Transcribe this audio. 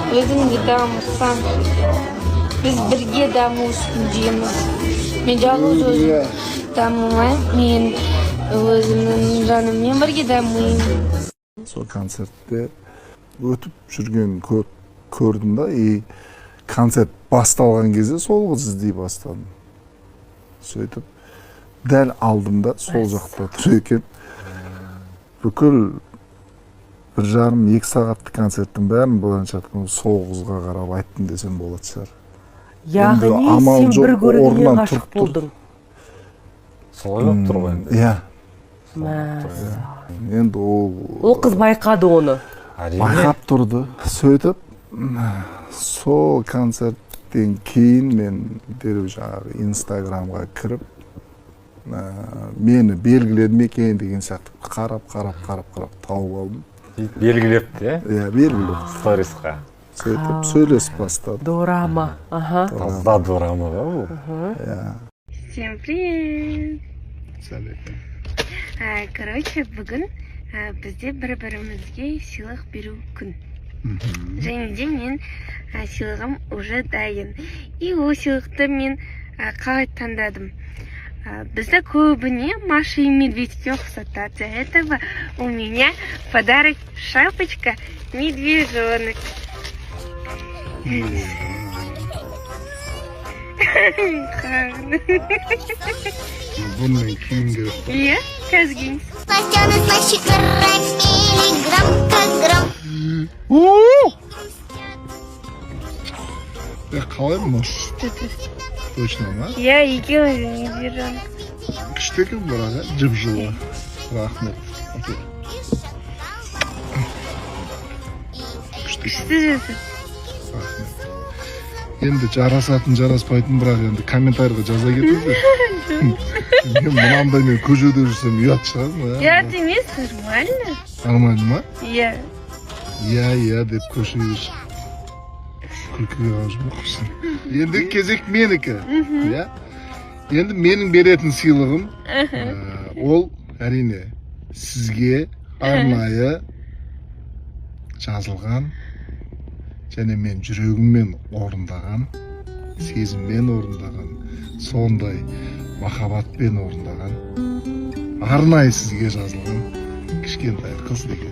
Өзіңге дамытсам, біз бірге даму үстіндеміз. Мен жалғыз өзім дамымаймын, мен өзімнің жаныммен бірге дамимын. Сол концертте өтіп жүрген көрдім да, и концерт басталған кезде сол қыз іздей бастадым. Сөйтіп, дәл алдымда сол жақта тұр екен. Бүкіл 1,5-2 сағатты концерттің бәрін былайынша айтқанда сол қызға қарап айттым десем болады шығар. Яғни сен бір көргеннен ғашық болдың. Солай болып тұр ғой енді. Иә. Енді Ол қыз байқады оны. Байқап тұрды. Сөйтіп, сол концерттен кейін мен дереу жаңағы Инстаграмға кіріп, мені белгіледі ме екен деген сияқты қарап тауып алдым. Белгілепті, е? Иә, белгілеп. Сторисқа. Сөйтіп, сөйлесіп бастады. Дорама. Таза дорама ба бұл? Всем привет! Сәлем. Короче, бүгін бізде бір-бірімізге сыйлық беру күн. Және де мен сыйлығым уже дайын. И ол сыйлықты мен қалай таңдадым. Бізді көбіне Маша и Медведьке ұқсатады. За этого у меня подарок шапочка медвежонок. Bundan kiyim gerek. Iya, қазгейміз. Сластеный слаще грамм или грамм как грамм. Қалай мұны? Точно ма? Иә, екеуі медвежонок. Күшті екен бірақ, жып-жылы. Рахмет. Күшті жесін. Рахмет. Енді жарасатын, жараспайтын бірақ енді комментарийға жаза кетіңіздер. Мен мынандай мен көшеде жүрсем ұят шығармын. Ұят емес, нормально. Нормально ма? Иә. Иә деп көшеге шығып күлкіге қалып жүрмекпісің. Енді кезек менікі. Енді менің беретін сыйлығым ол әрине сізге арнайы жазылған және мен жүрегіммен орындаған, сезіммен орындаған, сондай махаббатпен орындаған, арнайы сізге жазылған кішкентай қыз деген